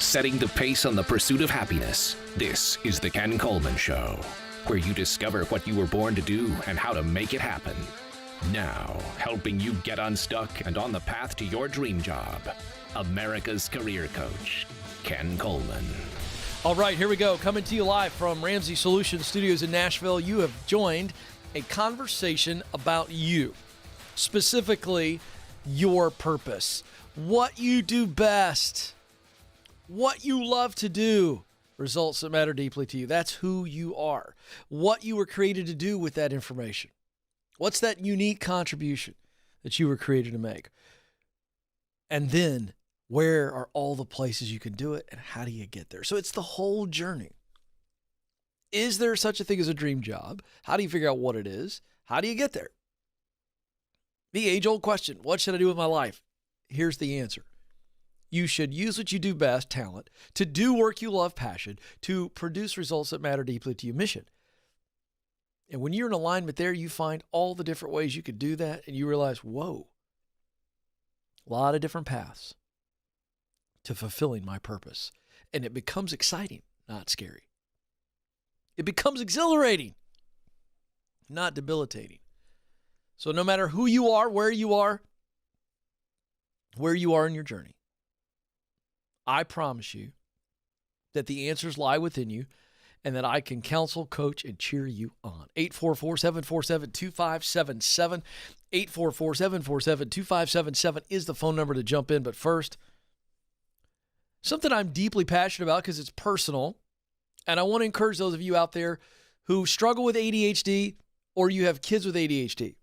setting the pace on the pursuit of happiness. This is the Ken Coleman Show, where you discover what you were born to do and how to make it happen. Now, helping you get unstuck and on the path to your dream job, America's career coach, Ken Coleman. All right, here we go. Coming to you live from Ramsey Solutions Studios in Nashville. You have joined a conversation about you, specifically your purpose, what you do best, what you love to do, results that matter deeply to you. That's who you are, what you were created to do with that information. What's that unique contribution that you were created to make? And then where are all the places you can do it, and how do you get there? So it's the whole journey. Is there such a thing as a dream job? How do you figure out what it is? How do you get there? The age-old question, what should I do with my life? Here's the answer. You should use what you do best, talent, to do work you love, passion, to produce results that matter deeply to you, mission. And when you're in alignment there, you find all the different ways you could do that, and you realize, whoa, a lot of different paths to fulfilling my purpose. And it becomes exciting, not scary. It becomes exhilarating, not debilitating. So no matter who you are in your journey, I promise you that the answers lie within you and that I can counsel, coach, and cheer you on. 844-747-2577. 844-747-2577 is the phone number to jump in. But first, something I'm deeply passionate about because it's personal, and I want to encourage those of you out there who struggle with ADHD or you have kids with ADHD.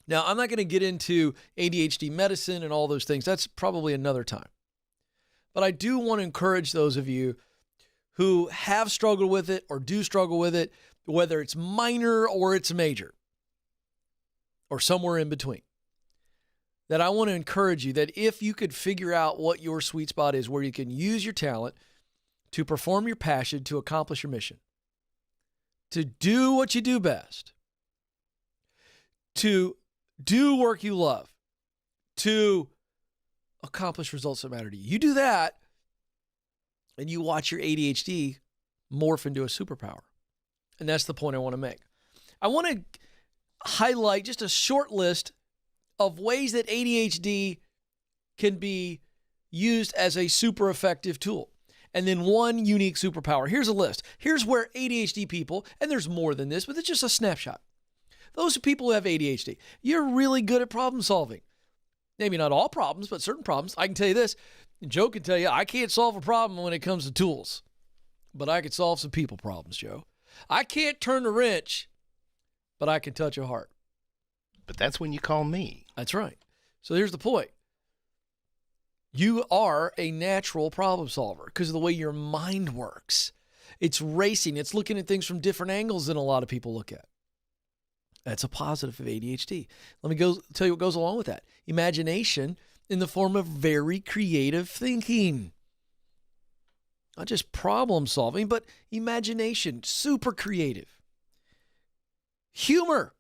Now, I'm not going to get into ADHD medicine and all those things. That's probably another time. But I do want to encourage those of you who have struggled with it or do struggle with it, whether it's minor or it's major or somewhere in between, that I want to encourage you that if you could figure out what your sweet spot is, where you can use your talent to perform your passion, to accomplish your mission, to do what you do best, to do work you love, to accomplish results that matter to you. You do that, and you watch your ADHD morph into a superpower. And that's the point I want to make. I want to highlight just a short list of ways that ADHD can be used as a super effective tool. And then one unique superpower. Here's a list. Here's where ADHD people, and there's more than this, but it's just a snapshot. Those people who have ADHD, you're really good at problem solving. Maybe not all problems, but certain problems. I can tell you this. Joe can tell you, I can't solve a problem when it comes to tools, but I can solve some people problems, Joe. I can't turn a wrench, but I can touch a heart. But that's when you call me. That's right. So here's the point. You are a natural problem solver because of the way your mind works. It's racing. It's looking at things from different angles than a lot of people look at. That's a positive of ADHD. Let me tell you what goes along with that. Imagination in the form of very creative thinking. Not just problem solving, but imagination, super creative. Humor.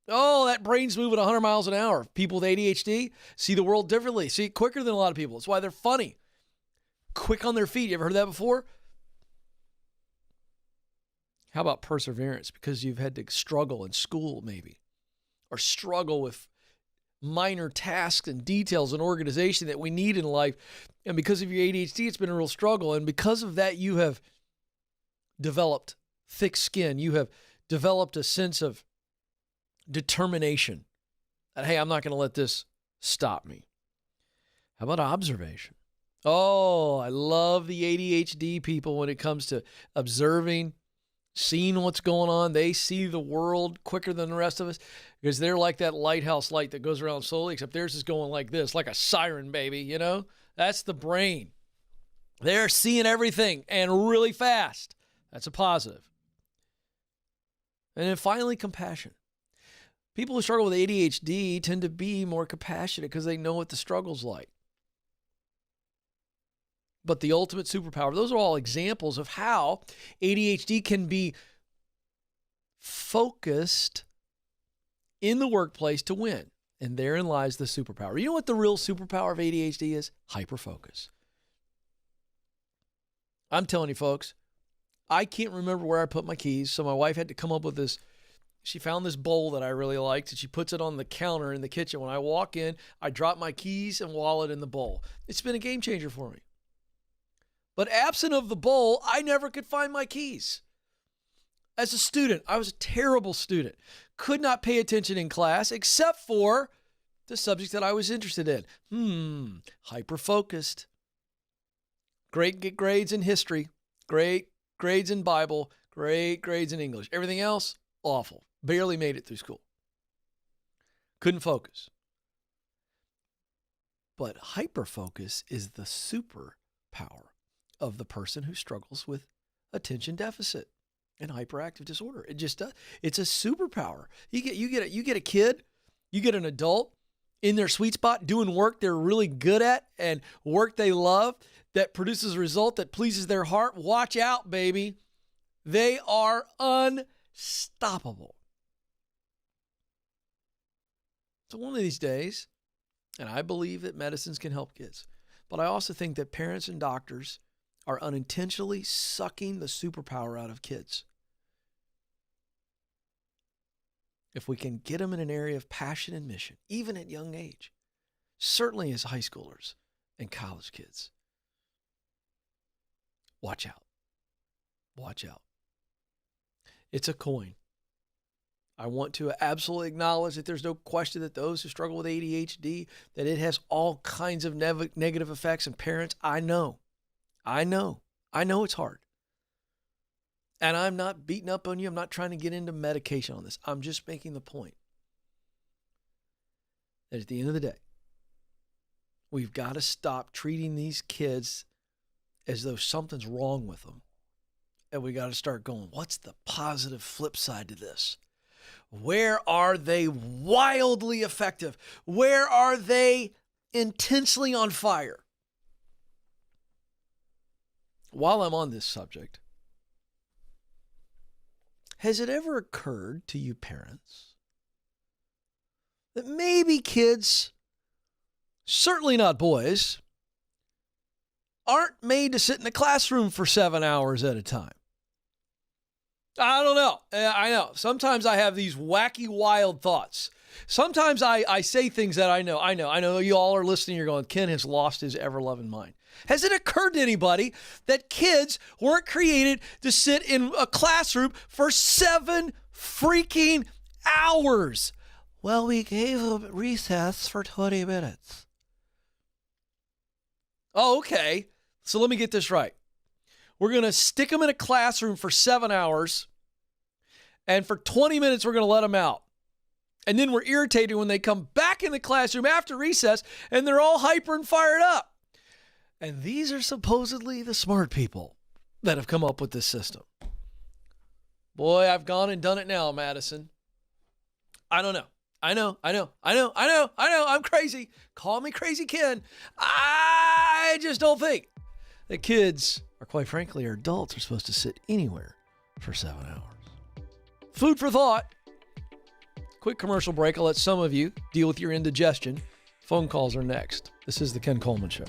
Oh, that brain's moving 100 miles an hour. People with ADHD see the world differently, see it quicker than a lot of people. That's why they're funny. Quick on their feet. You ever heard that before? How about perseverance? Because you've had to struggle in school maybe, or struggle with minor tasks and details and organization that we need in life. And because of your ADHD, it's been a real struggle. And because of that, you have developed thick skin. You have developed a sense of determination that, hey, I'm not going to let this stop me. How about observation? Oh, I love the ADHD people when it comes to observing, seeing what's going on. They see the world quicker than the rest of us because they're like that lighthouse light that goes around slowly, except theirs is going like this, like a siren, baby, you know? That's the brain. They're seeing everything and really fast. That's a positive. And then finally, compassion. People who struggle with ADHD tend to be more compassionate because they know what the struggle's like. But the ultimate superpower, those are all examples of how ADHD can be focused in the workplace to win. And therein lies the superpower. You know what the real superpower of ADHD is? Hyperfocus. I'm telling you, folks, I can't remember where I put my keys, so my wife had to come up with this. She found this bowl that I really liked, and she puts it on the counter in the kitchen. When I walk in, I drop my keys and wallet in the bowl. It's been a game changer for me. But absent of the bowl, I never could find my keys. As a student, I was a terrible student. Could not pay attention in class except for the subject that I was interested in. Hyper-focused. Great grades in history. Great grades in Bible. Great grades in English. Everything else, awful. Barely made it through school. Couldn't focus. But hyper-focus is the superpower of the person who struggles with attention deficit and hyperactive disorder. It just does. It's a superpower. You get a kid, you get an adult in their sweet spot doing work they're really good at and work they love that produces a result that pleases their heart. Watch out, baby. They are unstoppable. So one of these days, and I believe that medicines can help kids, but I also think that parents and doctors are unintentionally sucking the superpower out of kids. If we can get them in an area of passion and mission, even at young age, certainly as high schoolers and college kids, watch out. Watch out. It's a coin. I want to absolutely acknowledge that there's no question that those who struggle with ADHD, that it has all kinds of negative effects. And parents, I know it's hard. And I'm not beating up on you. I'm not trying to get into medication on this. I'm just making the point that at the end of the day, we've got to stop treating these kids as though something's wrong with them. And we got to start going, what's the positive flip side to this? Where are they wildly effective? Where are they intensely on fire? While I'm on this subject, has it ever occurred to you parents that maybe kids, certainly not boys, aren't made to sit in a classroom for 7 hours at a time? I don't know. I know. Sometimes I have these wacky, wild thoughts. Sometimes I say things that I know you all are listening. You're going, Ken has lost his ever-loving mind. Has it occurred to anybody that kids weren't created to sit in a classroom for 7 freaking hours? Well, we gave them recess for 20 minutes. Oh, okay. So let me get this right. We're going to stick them in a classroom for 7 hours, and for 20 minutes, we're going to let them out. And then we're irritated when they come back in the classroom after recess, and they're all hyper and fired up. And these are supposedly the smart people that have come up with this system. Boy, I've gone and done it now, Madison. I don't know. I know. I'm crazy. Call me Crazy Ken. I just don't think that kids, or quite frankly, or adults, are supposed to sit anywhere for 7 hours. Food for thought. Quick commercial break. I'll let some of you deal with your indigestion. Phone calls are next. This is the Ken Coleman Show.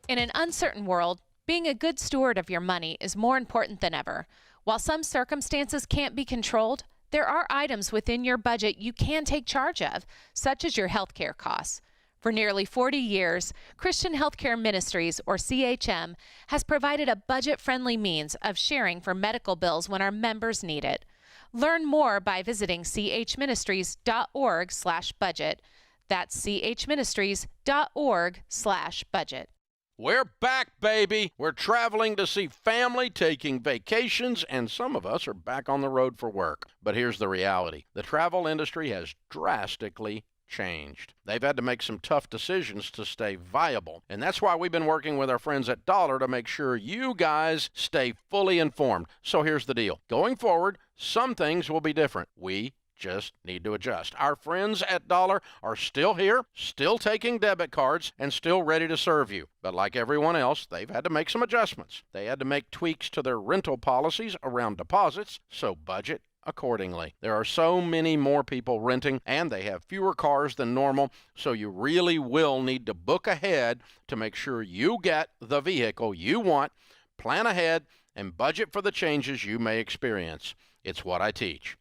In an uncertain world, being a good steward of your money is more important than ever. While some circumstances can't be controlled, there are items within your budget you can take charge of, such as your healthcare costs. For nearly 40 years, Christian Healthcare Ministries, or CHM, has provided a budget-friendly means of sharing for medical bills when our members need it. Learn more by visiting chministries.org/budget. That's chministries.org/budget. We're back, baby. We're traveling to see family, taking vacations, and some of us are back on the road for work. But here's the reality. The travel industry has drastically changed. They've had to make some tough decisions to stay viable. And that's why we've been working with our friends at Dollar to make sure you guys stay fully informed. So here's the deal. Going forward, some things will be different. We just need to adjust. Our friends at Dollar are still here, still taking debit cards, and still ready to serve you. But like everyone else, they've had to make some adjustments. They had to make tweaks to their rental policies around deposits, so budget accordingly. There are so many more people renting, and they have fewer cars than normal, so you really will need to book ahead to make sure you get the vehicle you want, plan ahead, and budget for the changes you may experience. It's what I teach.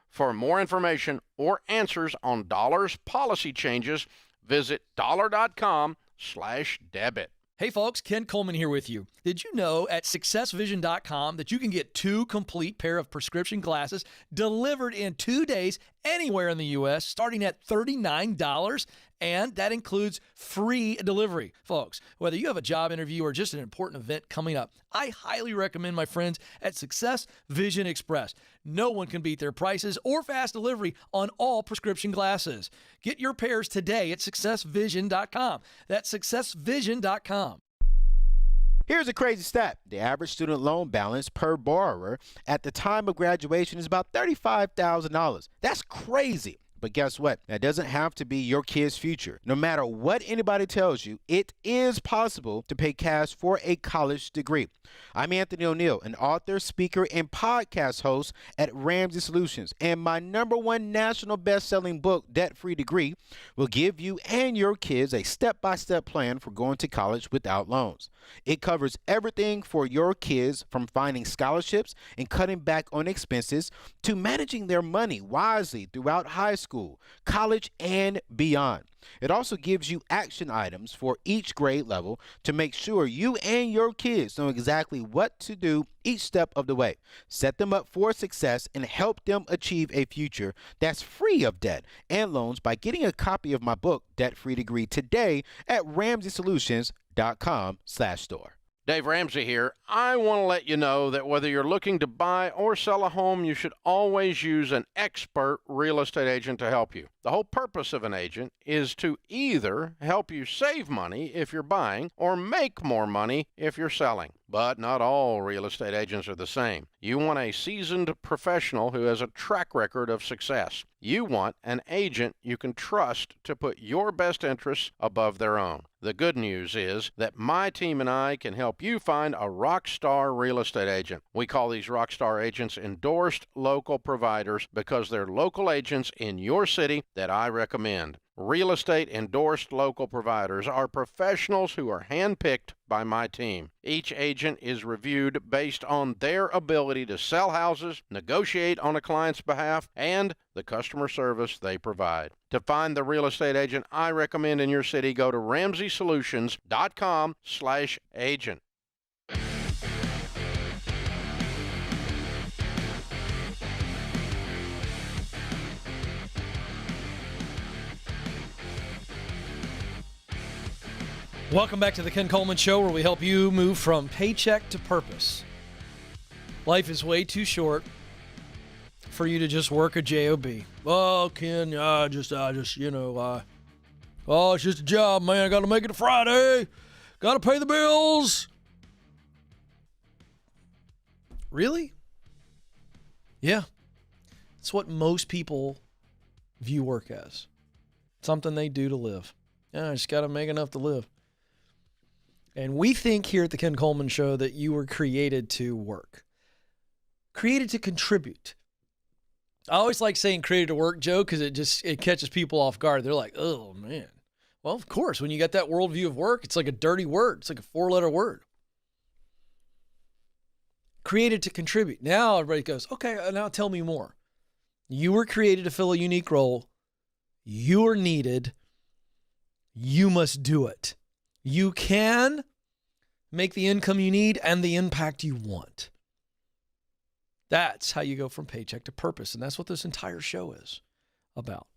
For more information or answers on Dollar's policy changes, visit dollar.com/debit. Hey folks, Ken Coleman here with you. Did you know at successvision.com that you can get 2 complete pair of prescription glasses delivered in 2 days anywhere in the U.S. starting at $39? And that includes free delivery. Folks, whether you have a job interview or just an important event coming up, I highly recommend my friends at Success Vision Express. No one can beat their prices or fast delivery on all prescription glasses. Get your pairs today at successvision.com. That's successvision.com. Here's a crazy stat. The average student loan balance per borrower at the time of graduation is about $35,000. That's crazy. But guess what? That doesn't have to be your kid's future. No matter what anybody tells you, it is possible to pay cash for a college degree. I'm Anthony O'Neill, an author, speaker, and podcast host at Ramsey Solutions, and my #1 national best-selling book, Debt Free Degree, will give you and your kids a step-by-step plan for going to college without loans. It covers everything for your kids, from finding scholarships and cutting back on expenses to managing their money wisely throughout high school, college, and beyond. It also gives you action items for each grade level to make sure you and your kids know exactly what to do each step of the way. Set them up for success and help them achieve a future that's free of debt and loans by getting a copy of my book, Debt Free Degree, today at RamseySolutions.com/store. Dave Ramsey here. I want to let you know that whether you're looking to buy or sell a home, you should always use an expert real estate agent to help you. The whole purpose of an agent is to either help you save money if you're buying or make more money if you're selling. But not all real estate agents are the same. You want a seasoned professional who has a track record of success. You want an agent you can trust to put your best interests above their own. The good news is that my team and I can help you find a rock star real estate agent. We call these rock star agents endorsed local providers because they're local agents in your city that I recommend. Real estate endorsed local providers are professionals who are handpicked by my team. Each agent is reviewed based on their ability to sell houses, negotiate on a client's behalf, and the customer service they provide. To find the real estate agent I recommend in your city, go to RamseySolutions.com/agent. Welcome back to the Ken Coleman Show, where we help you move from paycheck to purpose. Life is way too short for you to just work a job. Oh, Ken, it's just a job, man. I got to make it to Friday. Got to pay the bills. Really? Yeah. That's what most people view work as. Something they do to live. I just got to make enough to live. And we think here at the Ken Coleman Show that you were created to work, created to contribute. I always like saying created to work, Joe, because it catches people off guard. They're like, oh, man. Well, of course, when you got that worldview of work, it's like a dirty word. It's like a 4-letter word. Created to contribute. Now everybody goes, okay, now tell me more. You were created to fill a unique role. You are needed. You must do it. You can make the income you need and the impact you want. That's how you go from paycheck to purpose. And that's what this entire show is about.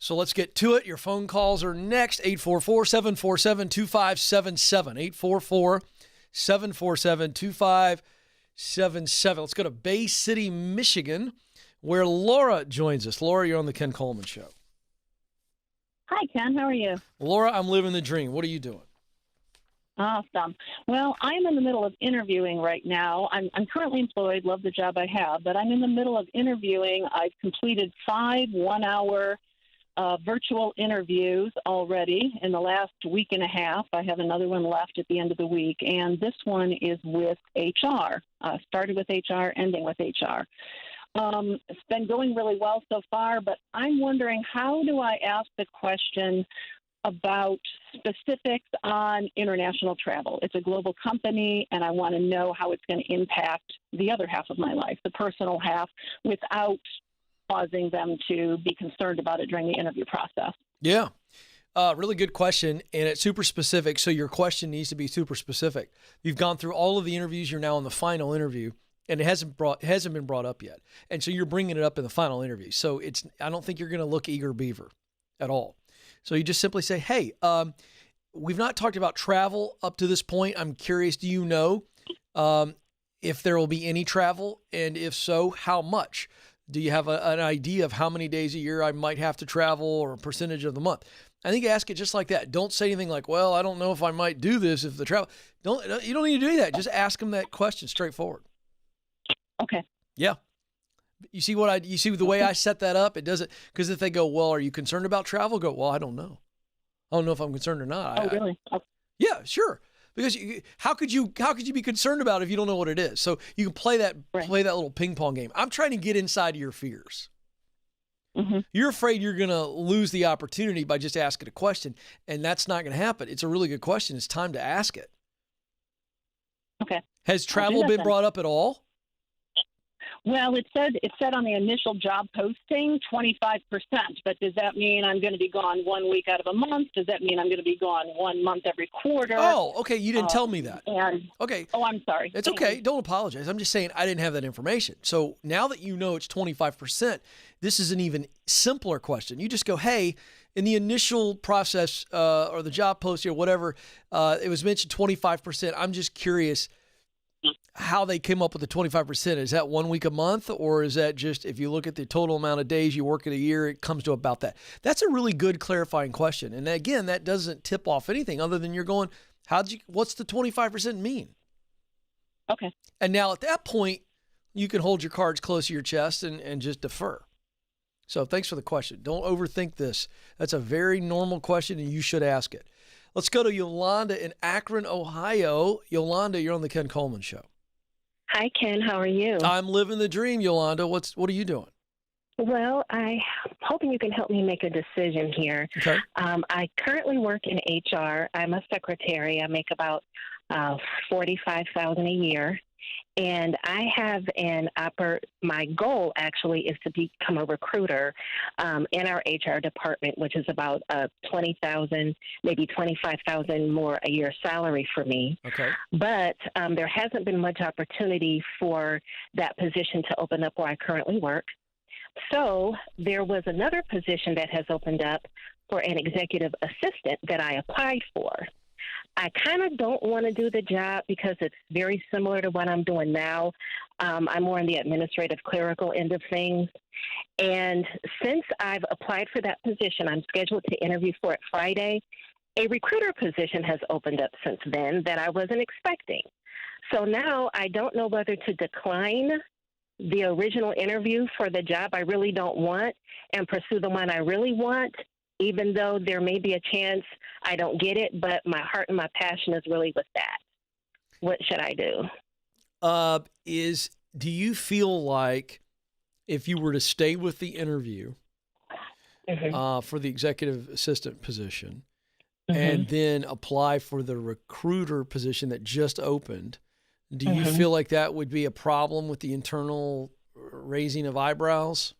So let's get to it. Your phone calls are next. 844-747-2577. 844-747-2577. Let's go to Bay City, Michigan, where Laura joins us. Laura, you're on the Ken Coleman Show. Hi, Ken. How are you? Laura, I'm living the dream. What are you doing? Awesome. Well, I'm in the middle of interviewing right now. I'm currently employed, love the job I have, but I'm in the middle of interviewing. I've completed 5 one-hour virtual interviews already in the last week and a half. I have another one left at the end of the week, and this one is with HR. Started with HR, ending with HR. It's been going really well so far, but I'm wondering, how do I ask the question about specifics on international travel? It's a global company, and I want to know how it's going to impact the other half of my life, the personal half, without causing them to be concerned about it during the interview process. Yeah. Really good question, and it's super specific, so your question needs to be super specific. You've gone through all of the interviews. You're now in the final interview, and it hasn't been brought up yet. And so you're bringing it up in the final interview. So I don't think you're going to look eager beaver at all. So you just simply say, hey, we've not talked about travel up to this point. I'm curious, do you know if there will be any travel? And if so, how much? Do you have an idea of how many days a year I might have to travel or a percentage of the month? I think ask it just like that. Don't say anything like, well, I don't know if I might do this if the travel. You don't need to do that. Just ask them that question straightforward. Okay. Yeah. You see the way I set that up? It doesn't, because if they go, well, are you concerned about travel? Go, well, I don't know. I don't know if I'm concerned or not. Oh, really? Yeah, sure. Because how could you be concerned about it if you don't know what it is? So you can play that little ping pong game. I'm trying to get inside of your fears. Mm-hmm. You're afraid you're going to lose the opportunity by just asking a question, and that's not going to happen. It's a really good question. It's time to ask it. Okay. Has travel been brought up at all? Well, it said on the initial job posting 25%, but does that mean I'm going to be gone 1 week out of a month? Does that mean I'm going to be gone 1 month every quarter? Oh, okay. You didn't tell me that. Okay. Oh, I'm sorry. It's okay. Don't apologize. I'm just saying I didn't have that information. So now that you know it's 25%, this is an even simpler question. You just go, hey, in the initial process or the job posting or whatever, it was mentioned 25%. I'm just curious how they came up with the 25%. Is that 1 week a month, or is that just, if you look at the total amount of days you work in a year, it comes to about that? That's a really good clarifying question. And again, that doesn't tip off anything other than you're going, what's the 25% mean? Okay. And now at that point, you can hold your cards close to your chest and just defer. So thanks for the question. Don't overthink this. That's a very normal question, and you should ask it. Let's go to Yolanda in Akron, Ohio. Yolanda, you're on the Ken Coleman Show. Hi, Ken. How are you? I'm living the dream, Yolanda. What are you doing? Well, I'm hoping you can help me make a decision here. Okay. I currently work in HR. I'm a secretary. I make about $45,000 a year. And I have my goal actually is to become a recruiter in our HR department, which is about $20,000, maybe $25,000 more a year salary for me. Okay. But there hasn't been much opportunity for that position to open up where I currently work. So there was another position that has opened up for an executive assistant that I applied for. I kind of don't want to do the job because it's very similar to what I'm doing now. I'm more on the administrative clerical end of things. And since I've applied for that position, I'm scheduled to interview for it Friday. A recruiter position has opened up since then that I wasn't expecting. So now I don't know whether to decline the original interview for the job I really don't want and pursue the one I really want, even though there may be a chance I don't get it, but my heart and my passion is really with that. What should I do? Do you feel like if you were to stay with the interview for the executive assistant position and then apply for the recruiter position that just opened, do you feel like that would be a problem with the internal raising of eyebrows?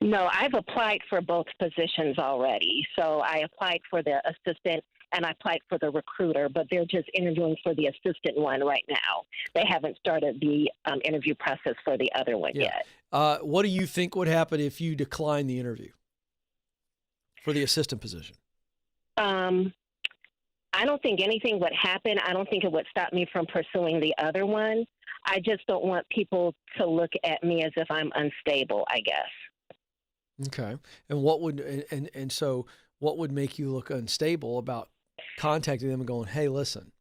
No, I've applied for both positions already. So I applied for the assistant and I applied for the recruiter, but they're just interviewing for the assistant one right now. They haven't started the interview process for the other one yet. What do you think would happen if you decline the interview for the assistant position? I don't think anything would happen. I don't think it would stop me from pursuing the other one. I just don't want people to look at me as if I'm unstable, I guess. Okay. And what would make you look unstable about contacting them and going, hey, listen,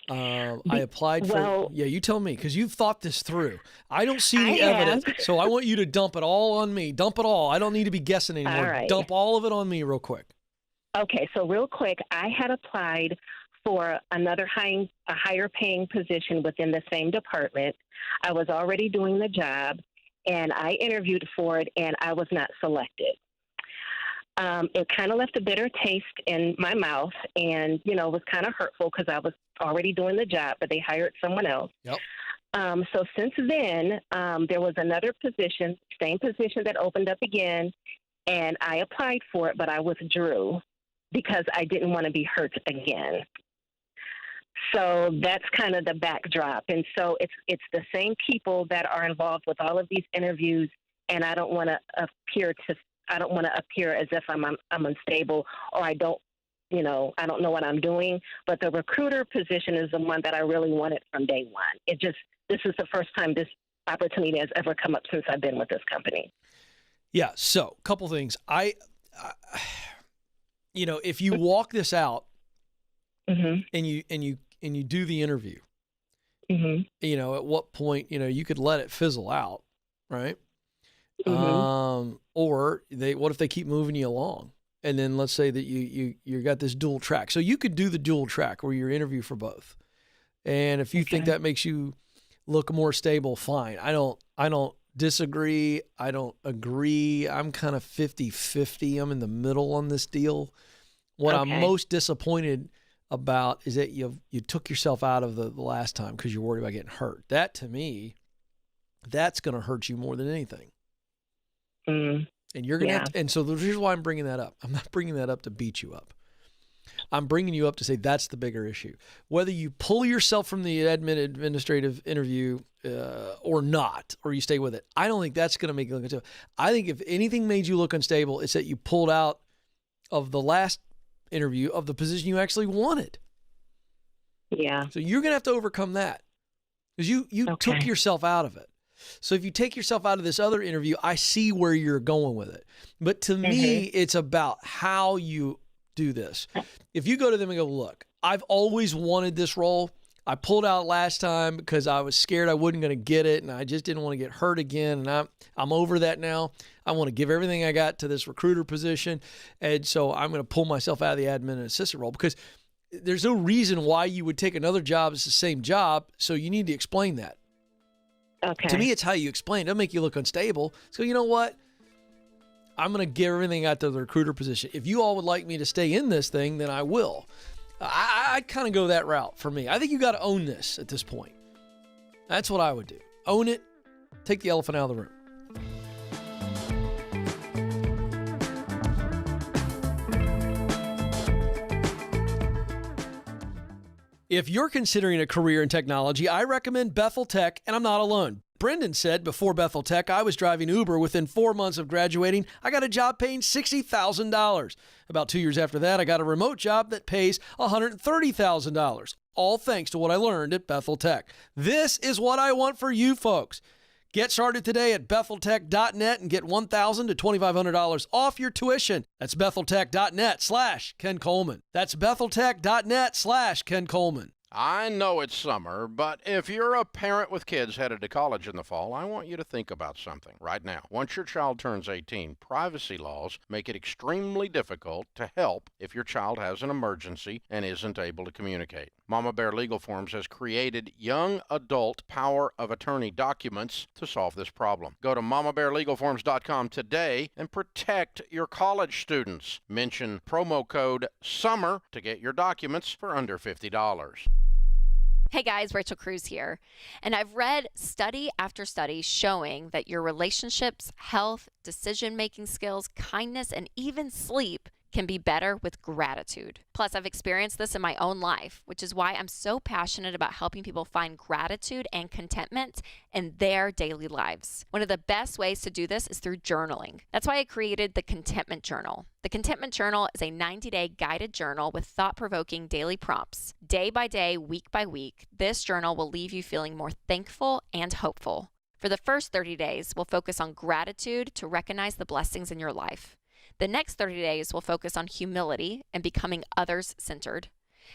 I applied for, you tell me, because you've thought this through. I don't see the evidence, so I want you to dump it all on me. Dump it all. I don't need to be guessing anymore. All right. Dump all of it on me real quick. Okay, so real quick, I had applied for another higher paying position within the same department. I was already doing the job, and I interviewed for it, and I was not selected. It kind of left a bitter taste in my mouth, and, you know, it was kind of hurtful because I was already doing the job, but they hired someone else. Yep. So since then, there was another position, same position that opened up again, and I applied for it, but I withdrew because I didn't want to be hurt again. So that's kind of the backdrop. And so it's the same people that are involved with all of these interviews, and I don't want to appear as if I'm unstable, or I don't know what I'm doing. But the recruiter position is the one that I really wanted from day one. This is the first time this opportunity has ever come up since I've been with this company. Yeah. So a couple things. If you walk this out Mm-hmm. and you do the interview, Mm-hmm. at what point, you could let it fizzle out, right? Mm-hmm. Or what if they keep moving you along? And then let's say that you got this dual track. So you could do the dual track where you interview for both. And if you think that makes you look more stable, fine. I don't disagree. I don't agree. I'm kind of 50-50. I'm in the middle on this deal. What I'm most disappointed about is that you took yourself out of the last time because you're worried about getting hurt. That, to me, that's going to hurt you more than anything. Mm. And you're going to and so here's why I'm bringing that up. I'm not bringing that up to beat you up. I'm bringing you up to say that's the bigger issue. Whether you pull yourself from the administrative interview or not, or you stay with it, I don't think that's going to make you look unstable. I think if anything made you look unstable, it's that you pulled out of the last interview of the position you actually wanted. Yeah. So you're going to have to overcome that because you took yourself out of it. So if you take yourself out of this other interview, I see where you're going with it. But to me, it's about how you do this. If you go to them and go, look, I've always wanted this role. I pulled out last time because I was scared I wasn't going to get it, and I just didn't want to get hurt again. And I'm over that now. I want to give everything I got to this recruiter position, and so I'm going to pull myself out of the admin and assistant role because there's no reason why you would take another job as the same job, so you need to explain that. Okay. To me, it's how you explain it. It doesn't make you look unstable. So you know what? I'm going to give everything I got to the recruiter position. If you all would like me to stay in this thing, then I will. I kind of go that route for me. I think you got to own this at this point. That's what I would do. Own it. Take the elephant out of the room. If you're considering a career in technology, I recommend Bethel Tech, and I'm not alone. Brendan said before Bethel Tech, I was driving Uber. Within 4 months of graduating, I got a job paying $60,000. About 2 years after that, I got a remote job that pays $130,000. All thanks to what I learned at Bethel Tech. This is what I want for you folks. Get started today at betheltech.net and get $1,000 to $2,500 off your tuition. That's betheltech.net/Ken Coleman. That's betheltech.net/Ken Coleman. I know it's summer, but if you're a parent with kids headed to college in the fall, I want you to think about something right now. Once your child turns 18, privacy laws make it extremely difficult to help if your child has an emergency and isn't able to communicate. Mama Bear Legal Forms has created young adult power of attorney documents to solve this problem. Go to mamabearlegalforms.com today and protect your college students. Mention promo code SUMMER to get your documents for under $50. Hey guys, Rachel Cruz here. And I've read study after study showing that your relationships, health, decision-making skills, kindness, and even sleep can be better with gratitude. Plus, I've experienced this in my own life, which is why I'm so passionate about helping people find gratitude and contentment in their daily lives. One of the best ways to do this is through journaling. That's why I created the Contentment Journal. The Contentment Journal is a 90-day guided journal with thought-provoking daily prompts. Day by day, week by week, this journal will leave you feeling more thankful and hopeful. For the first 30 days, we'll focus on gratitude to recognize the blessings in your life. The next 30 days will focus on humility and becoming others-centered.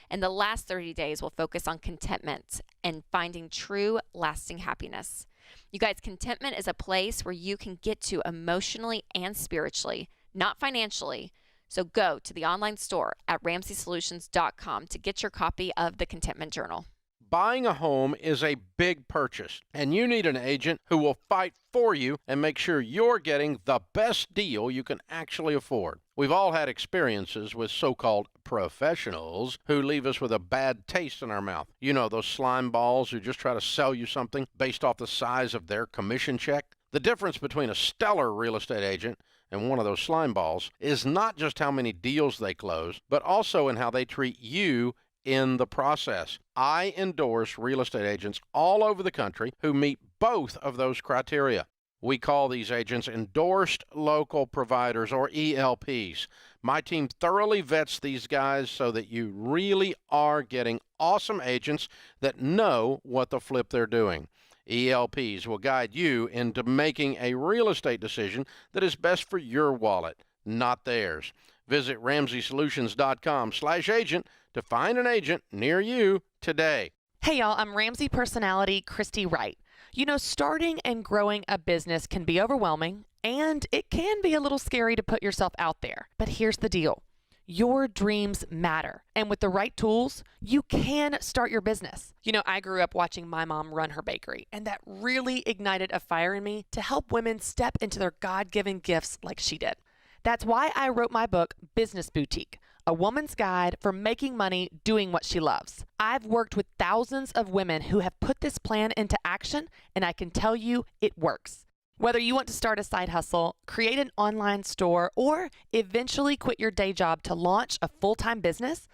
And the last 30 days will focus on contentment and finding true, lasting happiness. You guys, contentment is a place where you can get to emotionally and spiritually, not financially. So go to the online store at RamseySolutions.com to get your copy of the Contentment Journal. Buying a home is a big purchase, and you need an agent who will fight for you and make sure you're getting the best deal you can actually afford. We've all had experiences with so-called professionals who leave us with a bad taste in our mouth. You know, those slime balls who just try to sell you something based off the size of their commission check. The difference between a stellar real estate agent and one of those slime balls is not just how many deals they close, but also in how they treat you in the process. I endorse real estate agents all over the country who meet both of those criteria. We call these agents endorsed local providers, or ELPs. My team thoroughly vets these guys so that you really are getting awesome agents that know what the flip they're doing. ELPs will guide you into making a real estate decision that is best for your wallet, not theirs. Visit RamseySolutions.com/agent to find an agent near you today. Hey y'all, I'm Ramsey personality Christy Wright. You know, starting and growing a business can be overwhelming, and it can be a little scary to put yourself out there. But here's the deal. Your dreams matter. And with the right tools, you can start your business. You know, I grew up watching my mom run her bakery, and that really ignited a fire in me to help women step into their God-given gifts like she did. That's why I wrote my book, Business Boutique, a woman's guide for making money doing what she loves. I've worked with thousands of women who have put this plan into action, and I can tell you it works. Whether you want to start a side hustle, create an online store, or eventually quit your day job to launch a full-time business,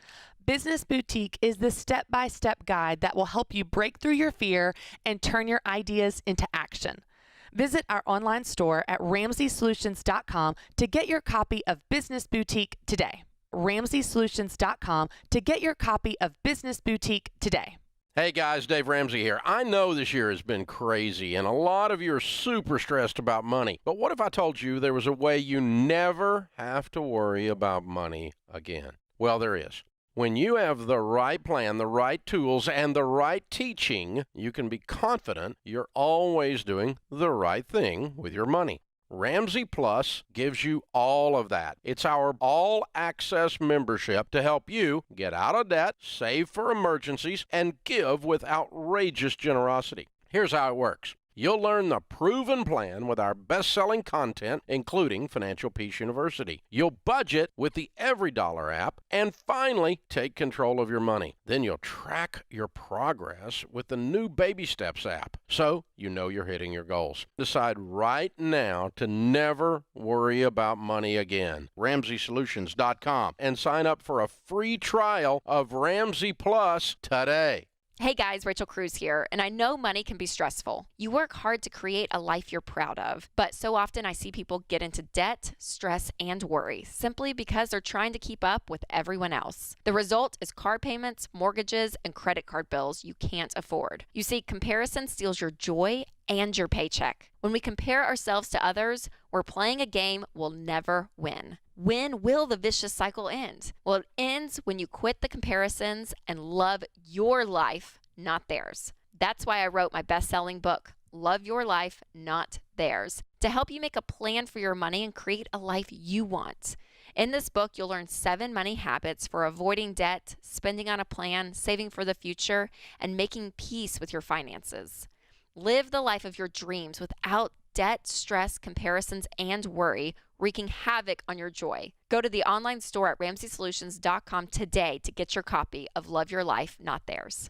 Business Boutique is the step-by-step guide that will help you break through your fear and turn your ideas into action. Visit our online store at RamseySolutions.com to get your copy of Business Boutique today. RamseySolutions.com to get your copy of Business Boutique today. Hey guys, Dave Ramsey here. I know this year has been crazy and a lot of you are super stressed about money. But what if I told you there was a way you never have to worry about money again? Well, there is. When you have the right plan, the right tools, and the right teaching, you can be confident you're always doing the right thing with your money. Ramsey Plus gives you all of that. It's our all-access membership to help you get out of debt, save for emergencies, and give with outrageous generosity. Here's how it works. You'll learn the proven plan with our best-selling content, including Financial Peace University. You'll budget with the Every Dollar app, and finally, take control of your money. Then you'll track your progress with the new Baby Steps app, so you know you're hitting your goals. Decide right now to never worry about money again. RamseySolutions.com, and sign up for a free trial of Ramsey Plus today. Hey guys, Rachel Cruz here, and I know money can be stressful. You work hard to create a life you're proud of, but so often I see people get into debt, stress, and worry simply because they're trying to keep up with everyone else. The result is car payments, mortgages, and credit card bills you can't afford. You see, comparison steals your joy and your paycheck. When we compare ourselves to others, we're playing a game we'll never win. When will the vicious cycle end? Well, it ends when you quit the comparisons and love your life, not theirs. That's why I wrote my best-selling book, Love Your Life, Not Theirs, to help you make a plan for your money and create a life you want. In this book, you'll learn 7 money habits for avoiding debt, spending on a plan, saving for the future, and making peace with your finances. Live the life of your dreams without debt, stress, comparisons, and worry, wreaking havoc on your joy. Go to the online store at RamseySolutions.com today to get your copy of Love Your Life, Not Theirs.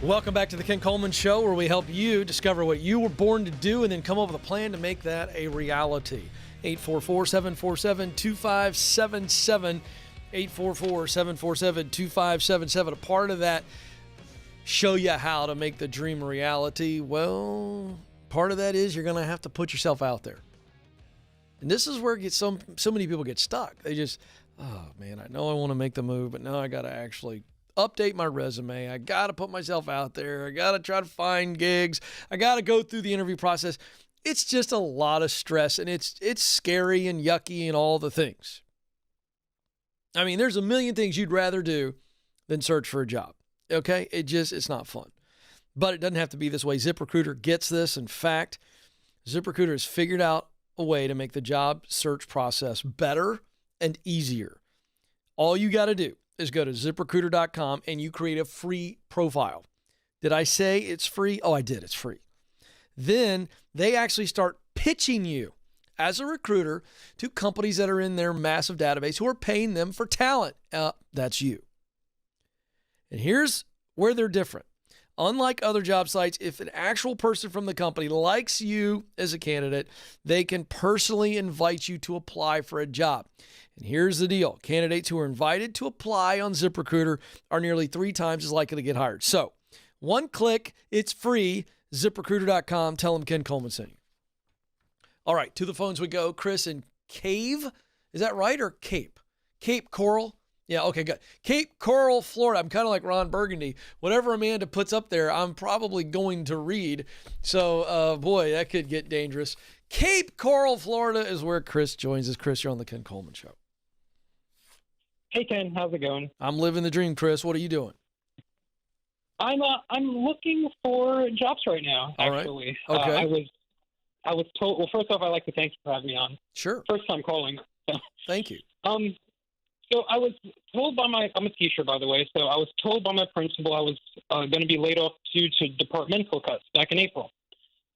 Welcome back to the Ken Coleman Show, where we help you discover what you were born to do and then come up with a plan to make that a reality. 844-747-2577. 844-747-2577. A part of that, show you how to make the dream a reality. Well, part of that is you're going to have to put yourself out there. And this is where it gets so many people get stuck. They just, oh man, I know I want to make the move, but now I got to actually update my resume. I got to put myself out there. I got to try to find gigs. I got to go through the interview process. It's just a lot of stress, and it's scary and yucky and all the things. I mean, there's a million things you'd rather do than search for a job. Okay? It's not fun. But it doesn't have to be this way. ZipRecruiter gets this. In fact, ZipRecruiter has figured out a way to make the job search process better and easier. All you got to do is go to ZipRecruiter.com and you create a free profile. Did I say it's free? Oh, I did. It's free. Then they actually start pitching you as a recruiter to companies that are in their massive database who are paying them for talent. That's you. And here's where they're different. Unlike other job sites, if an actual person from the company likes you as a candidate, they can personally invite you to apply for a job. And here's the deal. Candidates who are invited to apply on ZipRecruiter are nearly 3 times as likely to get hired. So, one click, it's free. ZipRecruiter.com. Tell them Ken Coleman sent you. All right, to the phones we go. Chris in Cave. Is that right, or Cape? Cape Coral? Yeah, okay, good. Cape Coral, Florida. I'm kind of like Ron Burgundy. Whatever Amanda puts up there, I'm probably going to read. So, boy, that could get dangerous. Cape Coral, Florida is where Chris joins us. Chris, you're on the Ken Coleman Show. Hey, Ken. How's it going? I'm living the dream, Chris. What are you doing? I'm looking for jobs right now, All right. actually. Okay. I was told, well, first off, I'd like to thank you for having me on. Sure. First time calling. So. Thank you. So I was told by I'm a teacher, by the way, so I was told by my principal I was going to be laid off due to departmental cuts back in April.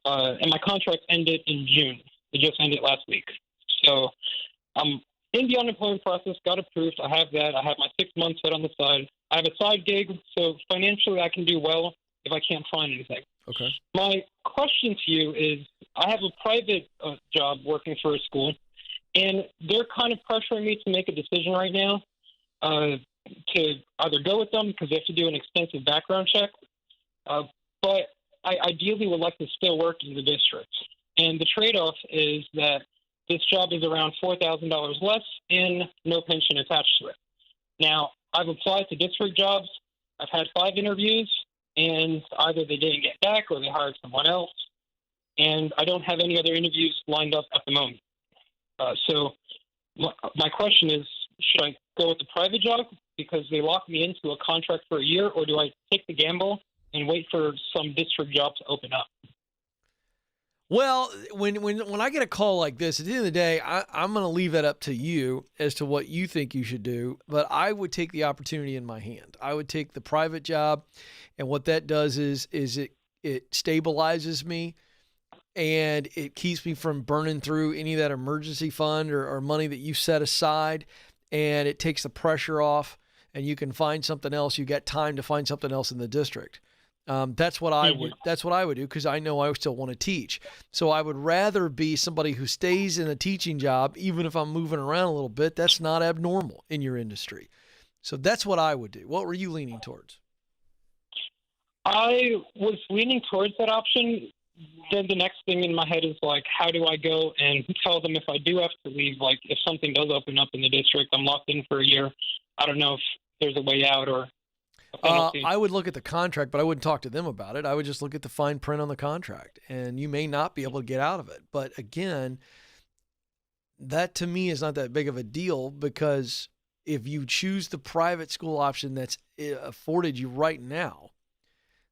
And my contract ended in June. It just ended last week. So I'm in the unemployment process, got approved. I have that. I have my 6 months set on the side. I have a side gig, so financially I can do well if I can't find anything. Okay. My question to you is, I have a private job working for a school, and they're kind of pressuring me to make a decision right now to either go with them because they have to do an extensive background check, but I ideally would like to still work in the district. And the trade-off is that this job is around $4,000 less and no pension attached to it. Now, I've applied to district jobs. I've had 5 interviews, and either they didn't get back or they hired someone else. And I don't have any other interviews lined up at the moment. So my question is, should I go with the private job because they locked me into a contract for a year, or do I take the gamble and wait for some district job to open up? Well, when I get a call like this, at the end of the day, I'm going to leave that up to you as to what you think you should do. But I would take the opportunity in my hand. I would take the private job, and what that does is it stabilizes me, and it keeps me from burning through any of that emergency fund or money that you set aside, and it takes the pressure off, and you can find something else. You got time to find something else in the district. That's what I would. That's what I would do because I know I still want to teach. So I would rather be somebody who stays in a teaching job, even if I'm moving around a little bit. That's not abnormal in your industry. So that's what I would do. What were you leaning towards? I was leaning towards that option. Then the next thing in my head is like, how do I go and tell them if I do have to leave? Like, if something does open up in the district, I'm locked in for a year. I don't know if there's a way out or. I would look at the contract, but I wouldn't talk to them about it. I would just look at the fine print on the contract, and you may not be able to get out of it. But again, that to me is not that big of a deal because if you choose the private school option that's afforded you right now,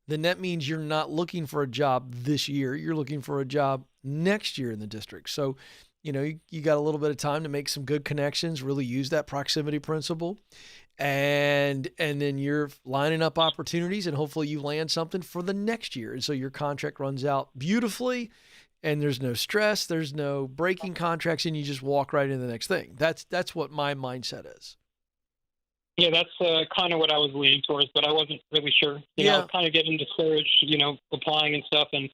then that means you're not looking for a job this year. You're looking for a job next year in the district. So, you got a little bit of time to make some good connections, really use that proximity principle. And then you're lining up opportunities, and hopefully you land something for the next year. And so your contract runs out beautifully, and there's no stress, there's no breaking contracts, and you just walk right into the next thing. That's what my mindset is. Yeah, that's kind of what I was leaning towards, but I wasn't really sure. You know, kind of getting discouraged, applying and stuff, and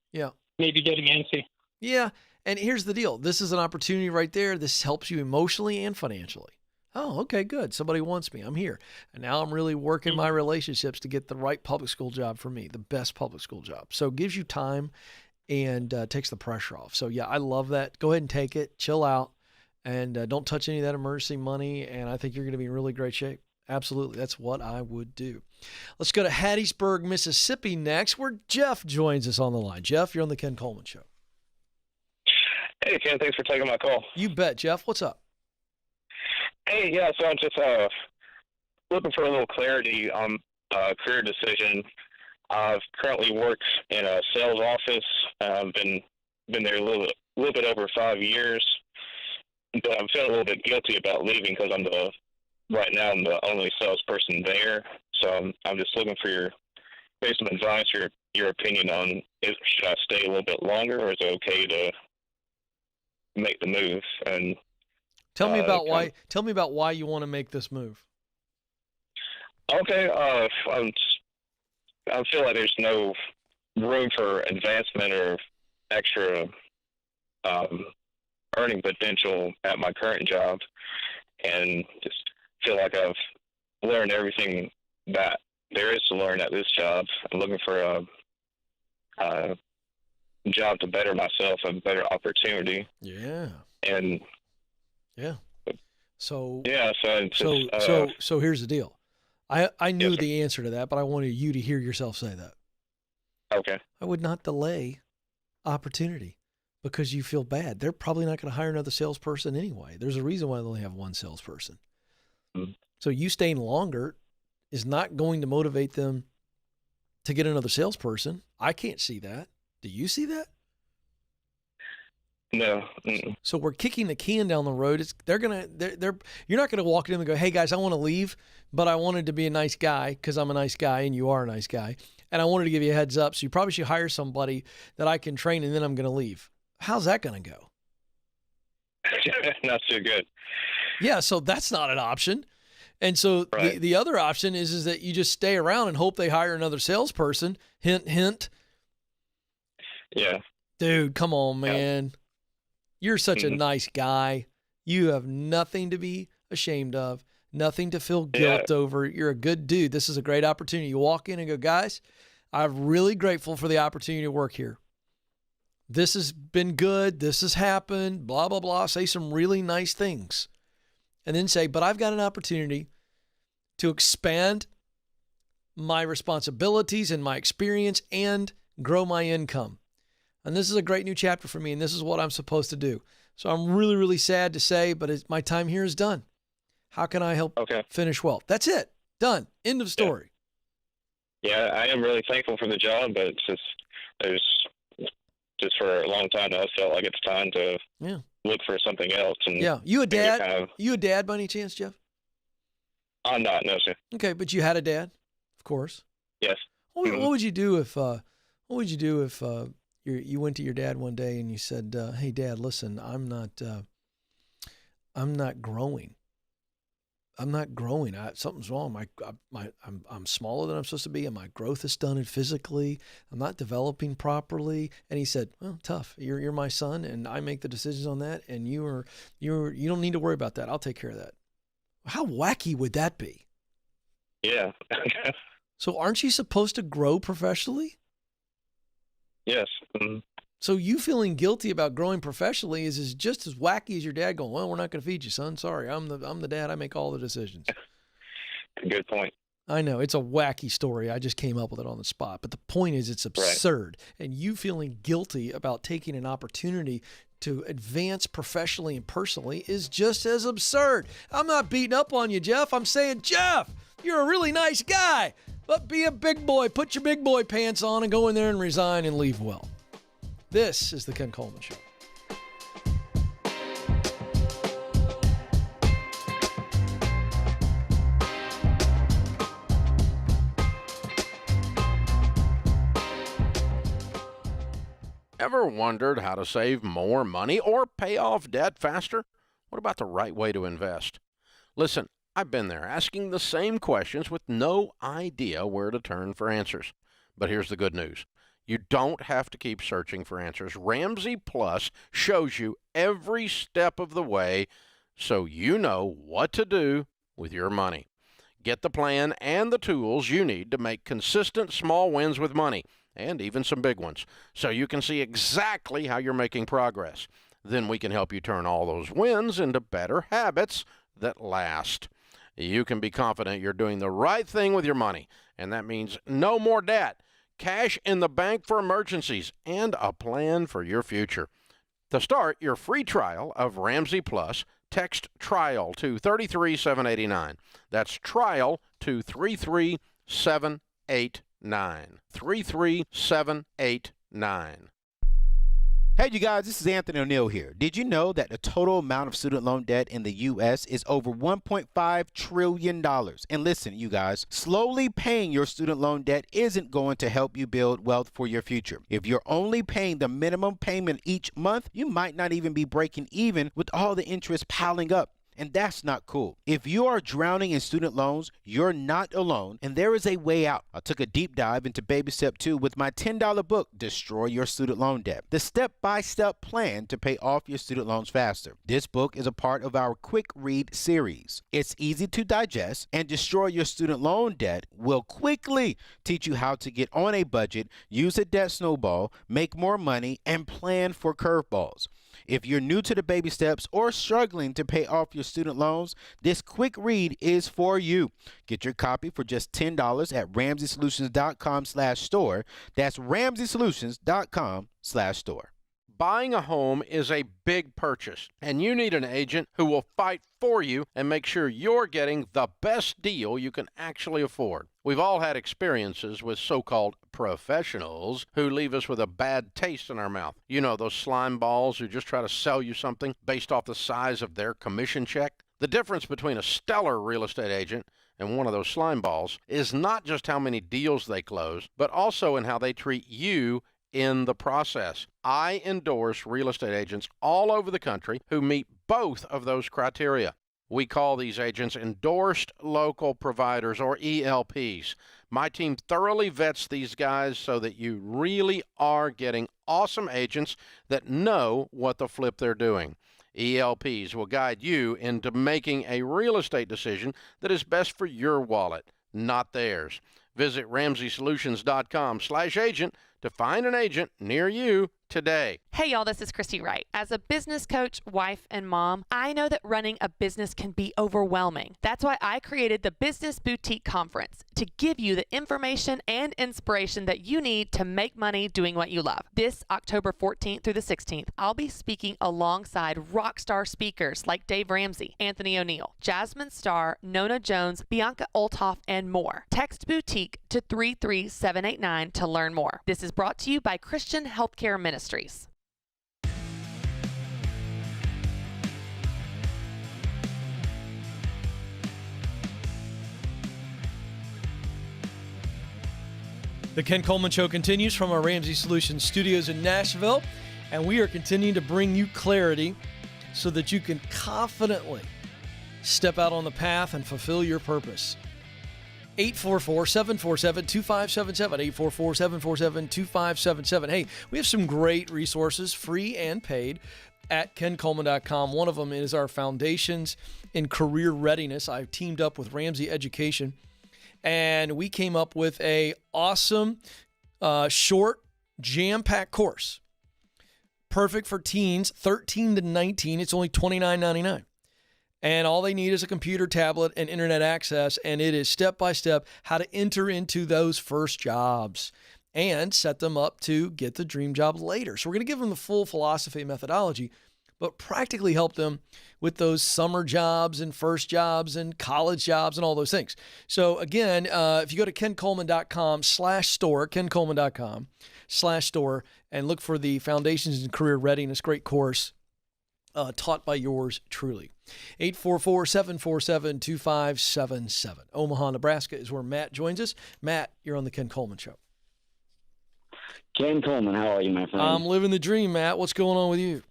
maybe getting antsy. Yeah, and here's the deal. This is an opportunity right there. This helps you emotionally and financially. Oh, okay, good. Somebody wants me. I'm here. And now I'm really working my relationships to get the right public school job for me, the best public school job. So it gives you time and takes the pressure off. So, yeah, I love that. Go ahead and take it. Chill out. And don't touch any of that emergency money. And I think you're going to be in really great shape. Absolutely. That's what I would do. Let's go to Hattiesburg, Mississippi next, where Jeff joins us on the line. Jeff, you're on the Ken Coleman Show. Hey, Ken. Thanks for taking my call. You bet, Jeff. What's up? Hey, yeah, so I'm just looking for a little clarity on career decision. I've currently worked in a sales office. I've been there a little bit over 5 years, but I'm feeling a little bit guilty about leaving because right now I'm the only salesperson there. So I'm just looking for some advice, your opinion on should I stay a little bit longer, or is it okay to make the move? And tell me about why. Tell me about why you want to make this move. Okay, I feel like there's no room for advancement or extra earning potential at my current job, and just feel like I've learned everything that there is to learn at this job. I'm looking for a job to better myself, a better opportunity. Yeah. And yeah. So so here's the deal. I knew the answer to that, but I wanted you to hear yourself say that. Okay. I would not delay opportunity because you feel bad. They're probably not going to hire another salesperson anyway. There's a reason why they only have one salesperson. Mm-hmm. So you staying longer is not going to motivate them to get another salesperson. I can't see that. Do you see that? No. So we're kicking the can down the road. You're not going to walk in and go, hey guys, I want to leave, but I wanted to be a nice guy because I'm a nice guy and you are a nice guy. And I wanted to give you a heads up. So you probably should hire somebody that I can train and then I'm going to leave. How's that going to go? Not so good. Yeah. So that's not an option. And so right. the other option is that you just stay around and hope they hire another salesperson. Hint, hint. Yeah. Dude, come on, man. Yeah. You're such a nice guy. You have nothing to be ashamed of, nothing to feel guilt over. You're a good dude. This is a great opportunity. You walk in and go, guys, I'm really grateful for the opportunity to work here. This has been good. This has happened, blah, blah, blah. Say some really nice things. And then say, but I've got an opportunity to expand my responsibilities and my experience and grow my income. And this is a great new chapter for me, and this is what I'm supposed to do. So I'm really, really sad to say, but my time here is done. How can I help finish well? That's it. Done. End of story. Yeah, I am really thankful for the job, but it's just for a long time now, I felt like it's time to look for something else. And you a dad? You a dad by any chance, Jeff? I'm not, no, sir. Okay, but you had a dad, of course. Yes. What would you do if? You went to your dad one day and you said, "Hey, Dad, listen, I'm not growing. I'm not growing. Something's wrong. I'm smaller than I'm supposed to be, and my growth is stunted physically. I'm not developing properly." And he said, "Well, tough. You're my son, and I make the decisions on that. And you don't need to worry about that. I'll take care of that." How wacky would that be? Yeah. So, aren't you supposed to grow professionally? Yes. Mm-hmm. So you feeling guilty about growing professionally is just as wacky as your dad going, "Well, we're not going to feed you, son. Sorry, I'm the dad. I make all the decisions." Good point. I know it's a wacky story. I just came up with it on the spot. But the point is, it's absurd. Right. And you feeling guilty about taking an opportunity to advance professionally and personally is just as absurd. I'm not beating up on you, Jeff. I'm saying, Jeff, you're a really nice guy. But be a big boy. Put your big boy pants on and go in there and resign and leave well. This is the Ken Coleman Show. Ever wondered how to save more money or pay off debt faster? What about the right way to invest? Listen, I've been there asking the same questions with no idea where to turn for answers. But here's the good news. You don't have to keep searching for answers. Ramsey Plus shows you every step of the way so you know what to do with your money. Get the plan and the tools you need to make consistent small wins with money, and even some big ones, so you can see exactly how you're making progress. Then we can help you turn all those wins into better habits that last. You can be confident you're doing the right thing with your money, and that means no more debt, cash in the bank for emergencies, and a plan for your future. To start your free trial of Ramsey Plus, text TRIAL to 33789. That's TRIAL to 33789. 3378-933789. Hey, you guys, this is Anthony O'Neill here. Did you know that the total amount of student loan debt in the U.S. is over $1.5 trillion? And listen, you guys, slowly paying your student loan debt isn't going to help you build wealth for your future. If you're only paying the minimum payment each month, you might not even be breaking even with all the interest piling up. And that's not cool. If you are drowning in student loans, you're not alone, and there is a way out. I took a deep dive into baby step 2 with my $10 book, Destroy Your Student Loan Debt, the step-by-step plan to pay off your student loans faster. This book is a part of our quick read series. It's easy to digest, and Destroy Your Student Loan Debt will quickly teach you how to get on a budget, use a debt snowball, make more money, and plan for curveballs. If you're new to the baby steps or struggling to pay off your student loans, this quick read is for you. Get your copy for just $10 at RamseySolutions.com/store. That's RamseySolutions.com/store. Buying a home is a big purchase, and you need an agent who will fight for you and make sure you're getting the best deal you can actually afford. We've all had experiences with so-called professionals who leave us with a bad taste in our mouth. You know, those slime balls who just try to sell you something based off the size of their commission check. The difference between a stellar real estate agent and one of those slime balls is not just how many deals they close, but also in how they treat you in the process. I endorse real estate agents all over the country who meet both of those criteria. We call these agents endorsed local providers, or ELPs. My team thoroughly vets these guys so that you really are getting awesome agents that know what the flip they're doing. ELPs will guide you into making a real estate decision that is best for your wallet, not theirs. Visit RamseySolutions.com/agent to find an agent near you today. Hey y'all, this is Christy Wright. As a business coach, wife, and mom, I know that running a business can be overwhelming. That's why I created the Business Boutique Conference to give you the information and inspiration that you need to make money doing what you love. This October 14th through the 16th, I'll be speaking alongside rock star speakers like Dave Ramsey, Anthony O'Neill, Jasmine Starr, Nona Jones, Bianca Olthoff, and more. Text Boutique to 33789 to learn more. This is brought to you by Christian Healthcare Ministries. The Ken Coleman Show continues from our Ramsey Solutions studios in Nashville, and we are continuing to bring you clarity so that you can confidently step out on the path and fulfill your purpose. 844-747-2577, 844-747-2577. Hey, we have some great resources, free and paid, at kencoleman.com. One of them is our Foundations in Career Readiness. I've teamed up with Ramsey Education, and we came up with a awesome, short, jam-packed course. Perfect for teens, 13 to 19. It's only $29.99. And all they need is a computer, tablet, and internet access, and it is step-by-step how to enter into those first jobs and set them up to get the dream job later. So we're going to give them the full philosophy and methodology, but practically help them with those summer jobs and first jobs and college jobs and all those things. So again, if you go to kencoleman.com/store, kencoleman.com/store, and look for the Foundations in Career Readiness, great course, taught by yours truly. 844-747-2577. Omaha, Nebraska is where Matt joins us. Matt, you're on the Ken Coleman Show. Ken Coleman, how are you, my friend? I'm living the dream, Matt. What's going on with you?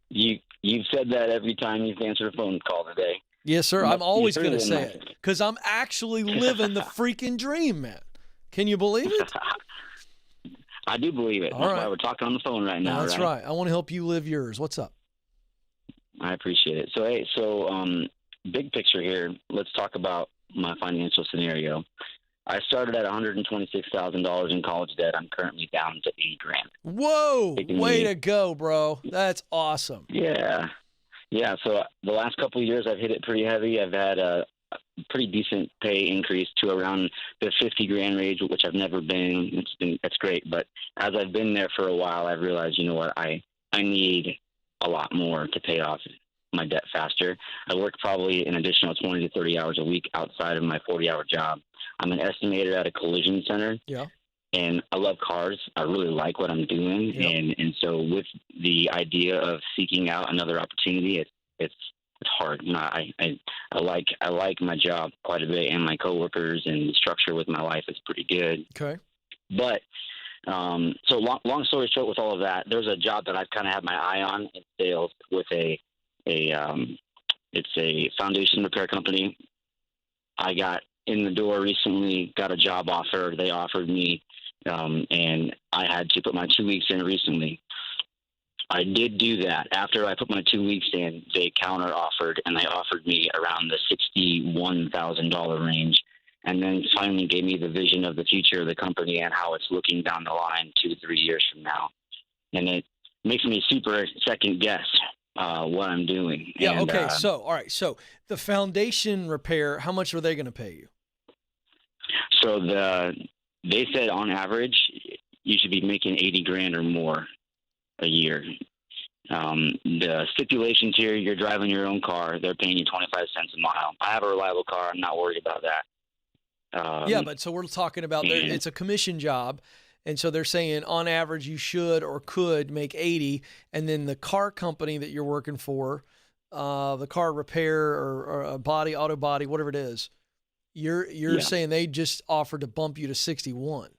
You've said that every time you've answered a phone call today. Yes, sir. I'm always going to say it because I'm actually living the freaking dream, Matt. Can you believe it? I do believe it. That's why we're talking on the phone right now. That's right. I want to help you live yours. What's up? I appreciate it. So, big picture here, let's talk about my financial scenario. I started at $126,000 in college debt. I'm currently down to $80,000. Whoa! Way to go, bro. That's awesome. Yeah. So the last couple of years, I've hit it pretty heavy. I've had a pretty decent pay increase to around the $50,000 range, which I've never been. That's great. But as I've been there for a while, I've realized, you know what, I need a lot more to pay off my debt faster. I work probably an additional 20 to 30 hours a week outside of my 40-hour job. I'm an estimator at a collision center. Yeah. And I love cars. I really like what I'm doing. Yep. And so with the idea of seeking out another opportunity, it's hard. You know, I like my job quite a bit, and my coworkers, and the structure with my life is pretty good. Okay. But so long story short, with all of that, there's a job that I've kind of had my eye on in sales with it's a foundation repair company. I got in the door recently, got a job offer. They offered me, and I had to put my 2 weeks in recently. I did do that. After I put my 2 weeks in, they counter offered, and they offered me around the $61,000 range, and then finally gave me the vision of the future of the company and how it's looking down the line 2 to 3 years from now. And it makes me super second guess what I'm doing. Yeah. And, okay. All right. So the foundation repair, how much were they going to pay you? So they said on average you should be making 80 grand or more a year. The stipulations here, you're driving your own car. They're paying you 25 cents a mile. I have a reliable car. I'm not worried about that. Yeah, but so we're talking about it's a commission job, and so they're saying on average you should or could make 80, and then the car company that you're working for, the car repair or a auto body, whatever it is, you're saying they just offered to bump you to 61.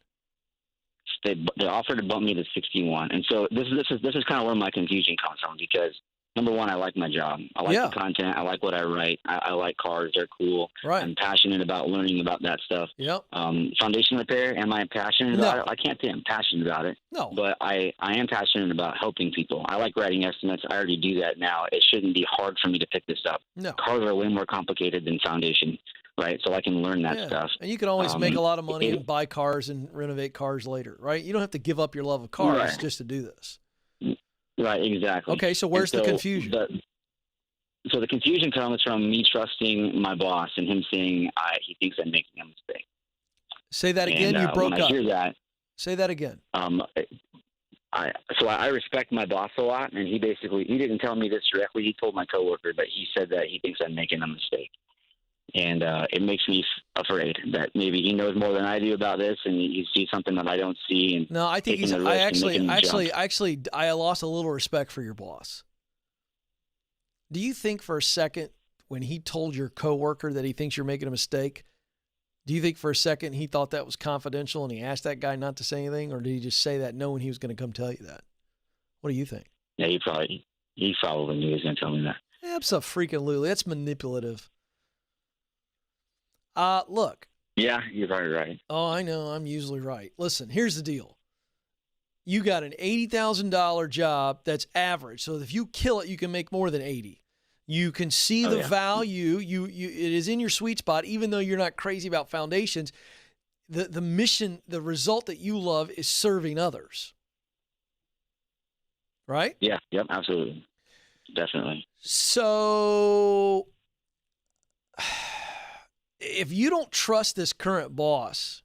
They offered to bump me to 61, and so this is kind of where my confusion comes from, because number one, I like my job. I like the content. I like what I write. I like cars. They're cool. Right. I'm passionate about learning about that stuff. Yep. Foundation repair, am I passionate about it? I can't say I'm passionate about it. No. But I am passionate about helping people. I like writing estimates. I already do that now. It shouldn't be hard for me to pick this up. No. Cars are way more complicated than foundation, right? So I can learn that stuff. And you can always make a lot of money and buy cars and renovate cars later, right? You don't have to give up your love of cars just to do this. Right, exactly. Okay, so where's the confusion? So the confusion comes from me trusting my boss and him saying he thinks I'm making a mistake. Say that again. You broke when up. I hear that. Say that again. I respect my boss a lot, and he didn't tell me this directly. He told my coworker, but he said that he thinks I'm making a mistake. And it makes me afraid that maybe he knows more than I do about this, and he sees something that I don't see. And no, I think I lost a little respect for your boss. Do you think for a second when he told your coworker that he thinks you're making a mistake, do you think for a second he thought that was confidential and he asked that guy not to say anything, or did he just say that knowing he was going to come tell you that? What do you think? Yeah, he probably knew he was going to tell me that. Absolutely. That's manipulative. Look. Yeah, you're probably right. Oh, I know. I'm usually right. Listen, here's the deal. You got an $80,000 job that's average. So if you kill it, you can make more than 80. You can see the value. It is in your sweet spot, even though you're not crazy about foundations. The mission, the result that you love is serving others. Right? Yeah, yep, absolutely. Definitely. So if you don't trust this current boss,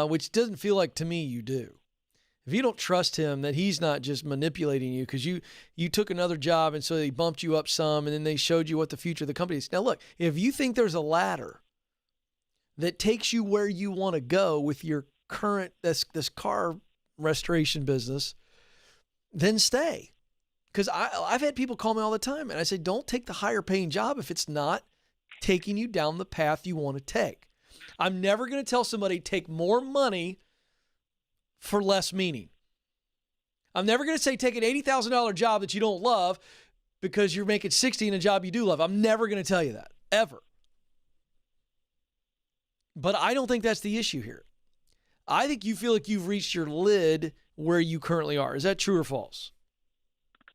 which doesn't feel like to me you do, if you don't trust him that he's not just manipulating you because you took another job and so they bumped you up some and then they showed you what the future of the company is. Now, look, if you think there's a ladder that takes you where you want to go with your current this car restoration business, then stay. Because I've had people call me all the time and I say, don't take the higher paying job if it's not taking you down the path you want to take. I'm never going to tell somebody take more money for less meaning. I'm never going to say take an $80,000 job that you don't love because you're making 60 in a job you do love. I'm never going to tell you that, ever. But I don't think that's the issue here. I think you feel like you've reached your lid where you currently are. Is that true or false?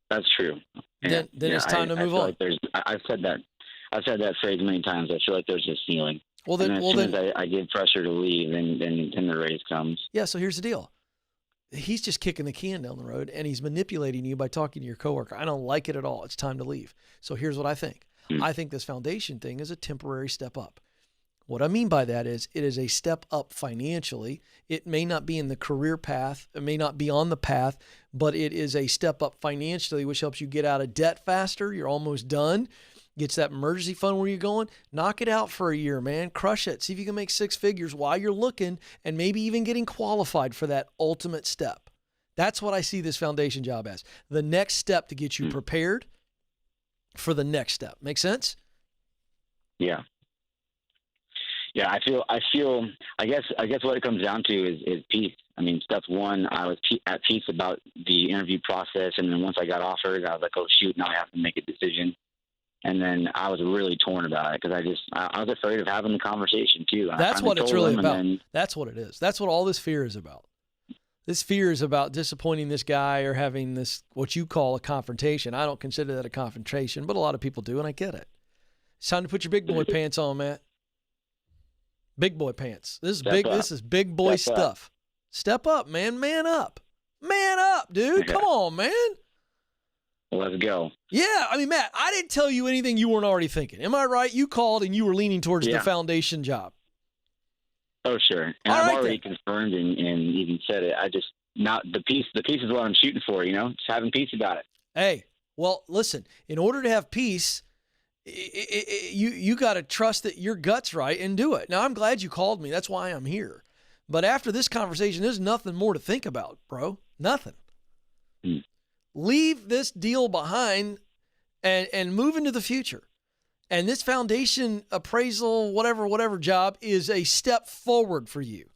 That's true. Then it's time to move on. Like I've said that phrase many times. I feel like there's a ceiling. Well, then, as soon as I get pressure to leave, then the raise comes. Yeah, so here's the deal. He's just kicking the can down the road, and he's manipulating you by talking to your coworker. I don't like it at all. It's time to leave. So here's what I think. I think this foundation thing is a temporary step up. What I mean by that is it is a step up financially. It may not be in the career path. It may not be on the path, but it is a step up financially, which helps you get out of debt faster. You're almost done. Gets that emergency fund where you're going. Knock it out for a year, man. Crush it. See if you can make 6 figures while you're looking and maybe even getting qualified for that ultimate step. That's what I see this foundation job as. The next step to get you prepared for the next step. Make sense? Yeah. Yeah, I guess what it comes down to is peace. I mean, step one, I was at peace about the interview process, and then once I got offered, I was like, oh shoot, now I have to make a decision. And then I was really torn about it because I was afraid of having the conversation too. That's what it's really about. That's what it is. That's what all this fear is about. This fear is about disappointing this guy or having this, what you call a confrontation. I don't consider that a confrontation, but a lot of people do, and I get it. It's time to put your big boy pants on, Matt. Big boy pants. This is Step big. up. This is big boy Step up. stuff. Step up, man. Man up. Man up, dude. Okay. Come on, man. Let's go. Yeah, I mean, Matt, I didn't tell you anything you weren't already thinking. Am I right? You called and you were leaning towards the foundation job. Oh, sure. And I've already confirmed and even said it. Now the peace is what I'm shooting for, just having peace about it. Hey, well, listen, in order to have peace, you got to trust that your gut's right and do it. Now, I'm glad you called me. That's why I'm here. But after this conversation, there's nothing more to think about, bro. Nothing. Leave this deal behind and move into the future. And this foundation appraisal, whatever job is a step forward for you.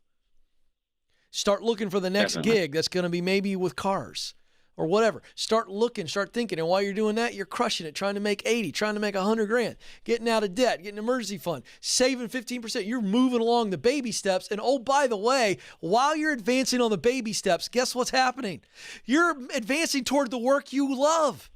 Start looking for the next gig that's going to be maybe with cars or whatever. Start looking, start thinking. And while you're doing that, you're crushing it, trying to make 80, trying to make 100 grand, getting out of debt, getting an emergency fund, saving 15%. You're moving along the baby steps. And oh, by the way, while you're advancing on the baby steps, guess what's happening? You're advancing toward the work you love.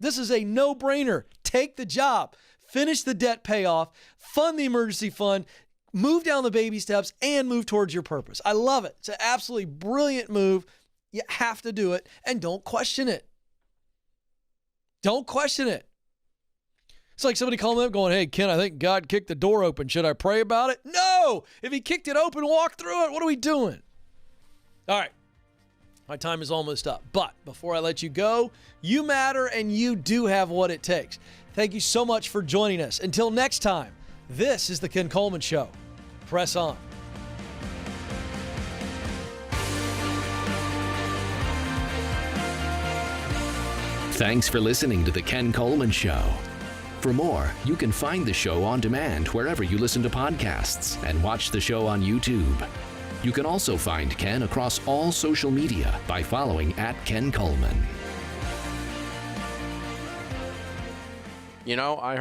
This is a no-brainer. Take the job, finish the debt payoff, fund the emergency fund, move down the baby steps, and move towards your purpose. I love it. It's an absolutely brilliant move. You have to do it, and don't question it. Don't question it. It's like somebody calling up going, hey, Ken, I think God kicked the door open. Should I pray about it? No! If he kicked it open, walk through it. What are we doing? All right. My time is almost up. But before I let you go, you matter, and you do have what it takes. Thank you so much for joining us. Until next time, this is the Ken Coleman Show. Press on. Thanks for listening to The Ken Coleman Show. For more, you can find the show on demand wherever you listen to podcasts and watch the show on YouTube. You can also find Ken across all social media by following @Ken Coleman. I heard